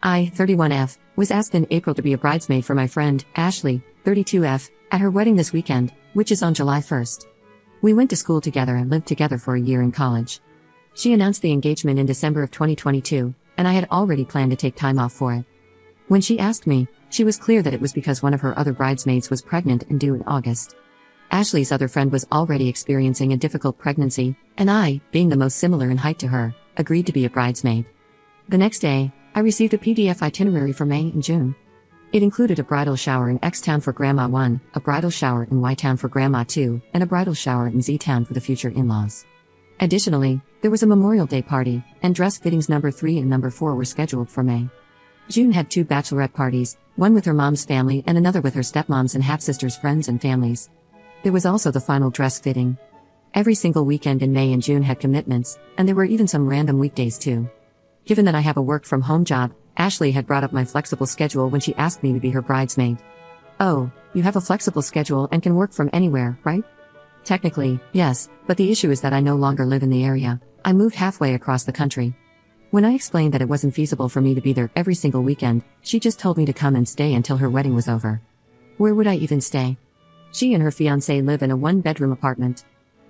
I, 31F, was asked in April to be a bridesmaid for my friend, Ashley, 32F, at her wedding this weekend, which is on July 1st. We went to school together and lived together for a year in college. She announced the engagement in December of 2022, and I had already planned to take time off for it. When she asked me, she was clear that it was because one of her other bridesmaids was pregnant and due in August. Ashley's other friend was already experiencing a difficult pregnancy, and I, being the most similar in height to her, agreed to be a bridesmaid. The next day, I received a PDF itinerary for May and June. It included a bridal shower in X-Town for Grandma 1, a bridal shower in Y-Town for Grandma 2, and a bridal shower in Z-Town for the future in-laws. Additionally, there was a Memorial Day party, and dress fittings number 3 and number 4 were scheduled for May. June had 2 bachelorette parties, one with her mom's family and another with her stepmom's and half-sisters' friends and families. There was also the final dress fitting. Every single weekend in May and June had commitments, and there were even some random weekdays too. Given that I have a work-from-home job, Ashley had brought up my flexible schedule when she asked me to be her bridesmaid. "Oh, you have a flexible schedule and can work from anywhere, right?" Technically, yes, but the issue is that I no longer live in the area. I moved halfway across the country. When I explained that it wasn't feasible for me to be there every single weekend, she just told me to come and stay until her wedding was over. Where would I even stay? She and her fiancé live in a 1-bedroom apartment.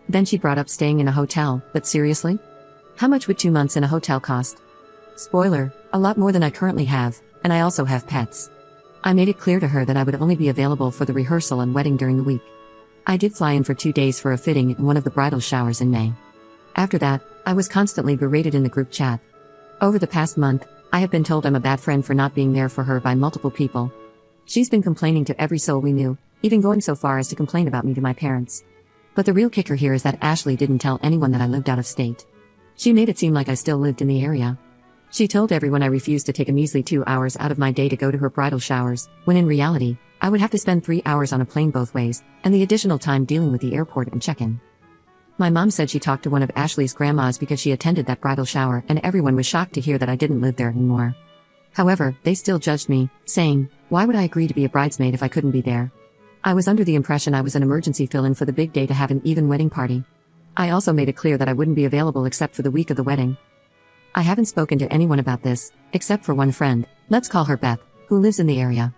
Then she brought up staying in a hotel, but seriously? How much would 2 months in a hotel cost? Spoiler, a lot more than I currently have, and I also have pets. I made it clear to her that I would only be available for the rehearsal and wedding during the week. I did fly in for 2 days for a fitting in one of the bridal showers in May. After that, I was constantly berated in the group chat. Over the past month, I have been told I'm a bad friend for not being there for her by multiple people. She's been complaining to every soul we knew, even going so far as to complain about me to my parents. But the real kicker here is that Ashley didn't tell anyone that I lived out of state. She made it seem like I still lived in the area. She told everyone I refused to take a measly 2 hours out of my day to go to her bridal showers, when in reality, I would have to spend 3 hours on a plane both ways, and the additional time dealing with the airport and check-in. My mom said she talked to one of Ashley's grandmas because she attended that bridal shower, and everyone was shocked to hear that I didn't live there anymore. However, they still judged me, saying, "Why would I agree to be a bridesmaid if I couldn't be there?" I was under the impression I was an emergency fill-in for the big day to have an even wedding party. I also made it clear that I wouldn't be available except for the week of the wedding. I haven't spoken to anyone about this, except for one friend, let's call her Beth, who lives in the area.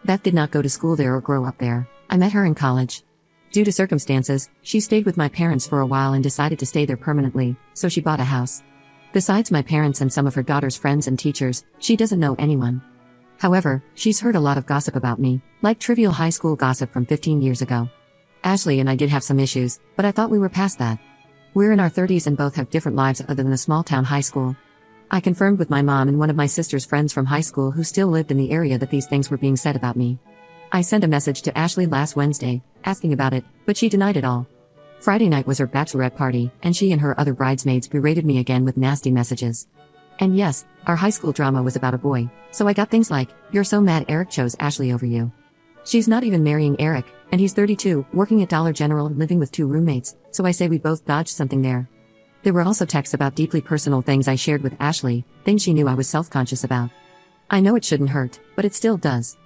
Beth did not go to school there or grow up there. I met her in college. Due to circumstances, she stayed with my parents for a while and decided to stay there permanently, so she bought a house. Besides my parents and some of her daughter's friends and teachers, she doesn't know anyone. However, she's heard a lot of gossip about me, like trivial high school gossip from 15 years ago. Ashley and I did have some issues, but I thought we were past that. We're in our 30s and both have different lives other than a small-town high school. I confirmed with my mom and one of my sister's friends from high school who still lived in the area that these things were being said about me. I sent a message to Ashley last Wednesday, asking about it, but she denied it all. Friday night was her bachelorette party, and she and her other bridesmaids berated me again with nasty messages. And yes, our high school drama was about a boy, so I got things like, "You're so mad Eric chose Ashley over you." She's not even marrying Eric, and he's 32, working at Dollar General and living with 2 roommates, so I say we both dodged something there. There were also texts about deeply personal things I shared with Ashley, things she knew I was self-conscious about. I know it shouldn't hurt, but it still does.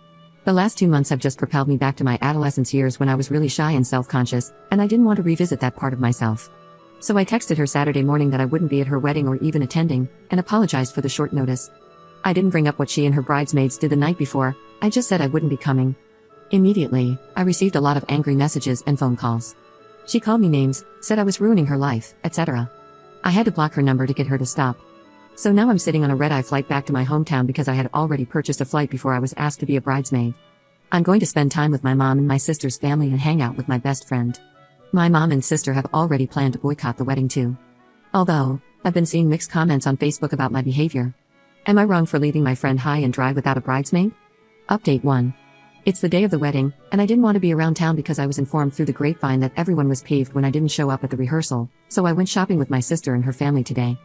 The last 2 months have just propelled me back to my adolescence years when I was really shy and self-conscious, and I didn't want to revisit that part of myself. So I texted her Saturday morning that I wouldn't be at her wedding or even attending, and apologized for the short notice. I didn't bring up what she and her bridesmaids did the night before, I just said I wouldn't be coming. Immediately, I received a lot of angry messages and phone calls. She called me names, said I was ruining her life, etc. I had to block her number to get her to stop. So now I'm sitting on a red-eye flight back to my hometown because I had already purchased a flight before I was asked to be a bridesmaid. I'm going to spend time with my mom and my sister's family and hang out with my best friend. My mom and sister have already planned to boycott the wedding too. Although, I've been seeing mixed comments on Facebook about my behavior. Am I wrong for leaving my friend high and dry without a bridesmaid? Update 1. It's the day of the wedding, and I didn't want to be around town because I was informed through the grapevine that everyone was peeved when I didn't show up at the rehearsal, so I went shopping with my sister and her family today.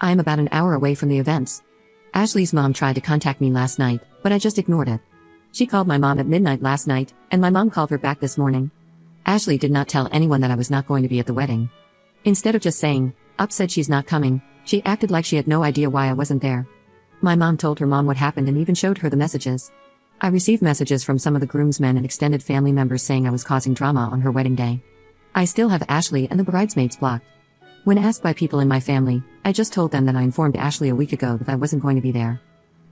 I am about an hour away from the events. Ashley's mom tried to contact me last night, but I just ignored it. She called my mom at midnight last night, and my mom called her back this morning. Ashley did not tell anyone that I was not going to be at the wedding. Instead of just saying, "Up," said she's not coming, she acted like she had no idea why I wasn't there. My mom told her mom what happened and even showed her the messages. I received messages from some of the groomsmen and extended family members saying I was causing drama on her wedding day. I still have Ashley and the bridesmaids blocked. When asked by people in my family, I just told them that I informed Ashley a week ago that I wasn't going to be there.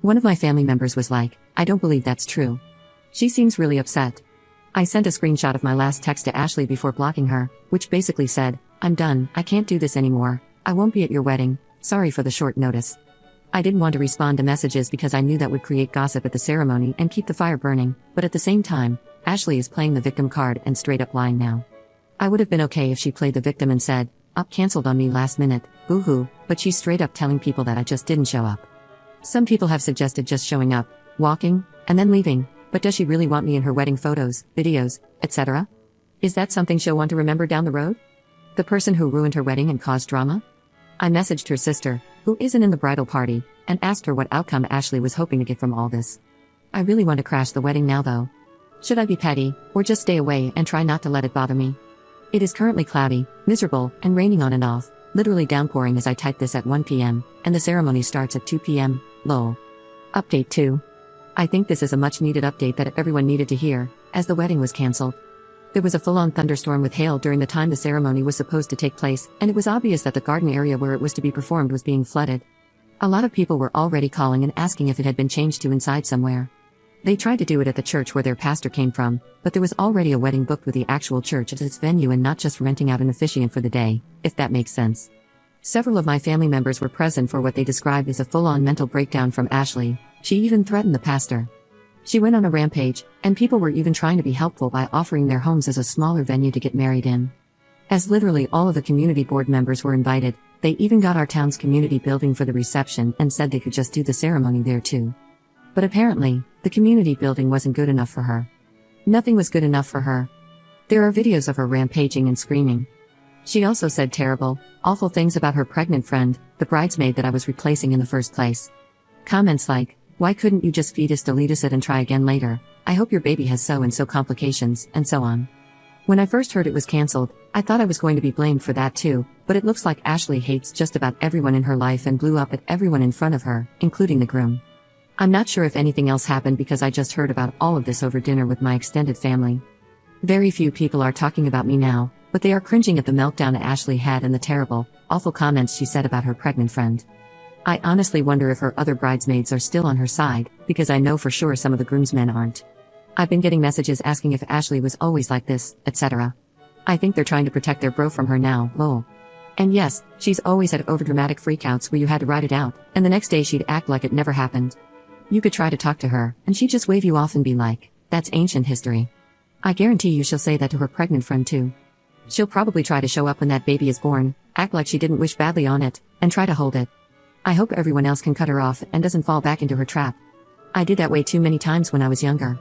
One of my family members was like, I don't believe that's true. She seems really upset. I sent a screenshot of my last text to Ashley before blocking her, which basically said, I'm done, I can't do this anymore, I won't be at your wedding, sorry for the short notice. I didn't want to respond to messages because I knew that would create gossip at the ceremony and keep the fire burning, but at the same time, Ashley is playing the victim card and straight up lying now. I would have been okay if she played the victim and said, cancelled on me last minute, boo-hoo, but she's straight up telling people that I just didn't show up. Some people have suggested just showing up, walking, and then leaving, but does she really want me in her wedding photos, videos, etc.? Is that something she'll want to remember down the road? The person who ruined her wedding and caused drama? I messaged her sister, who isn't in the bridal party, and asked her what outcome Ashley was hoping to get from all this. I really want to crash the wedding now though. Should I be petty, or just stay away and try not to let it bother me? It is currently cloudy, miserable, and raining on and off, literally downpouring as I type this at 1 p.m., and the ceremony starts at 2 p.m., lol. Update 2. I think this is a much needed update that everyone needed to hear, as the wedding was cancelled. There was a full-on thunderstorm with hail during the time the ceremony was supposed to take place, and it was obvious that the garden area where it was to be performed was being flooded. A lot of people were already calling and asking if it had been changed to inside somewhere. They tried to do it at the church where their pastor came from, but there was already a wedding booked with the actual church as its venue and not just renting out an officiant for the day, if that makes sense. Several of my family members were present for what they described as a full-on mental breakdown from Ashley. She even threatened the pastor. She went on a rampage, and people were even trying to be helpful by offering their homes as a smaller venue to get married in. As literally all of the community board members were invited, they even got our town's community building for the reception and said they could just do the ceremony there too. But apparently, the community building wasn't good enough for her. Nothing was good enough for her. There are videos of her rampaging and screaming. She also said terrible, awful things about her pregnant friend, the bridesmaid that I was replacing in the first place. Comments like, why couldn't you just fetus deletus it and try again later? I hope your baby has so and so complications, and so on. When I first heard it was cancelled, I thought I was going to be blamed for that too, but it looks like Ashley hates just about everyone in her life and blew up at everyone in front of her, including the groom. I'm not sure if anything else happened because I just heard about all of this over dinner with my extended family. Very few people are talking about me now, but they are cringing at the meltdown Ashley had and the terrible, awful comments she said about her pregnant friend. I honestly wonder if her other bridesmaids are still on her side, because I know for sure some of the groomsmen aren't. I've been getting messages asking if Ashley was always like this, etc. I think they're trying to protect their bro from her now, lol. And yes, she's always had overdramatic freakouts where you had to write it out, and the next day she'd act like it never happened. You could try to talk to her, and she'd just wave you off and be like, that's ancient history. I guarantee you she'll say that to her pregnant friend too. She'll probably try to show up when that baby is born, act like she didn't wish badly on it, and try to hold it. I hope everyone else can cut her off and doesn't fall back into her trap. I did that way too many times when I was younger.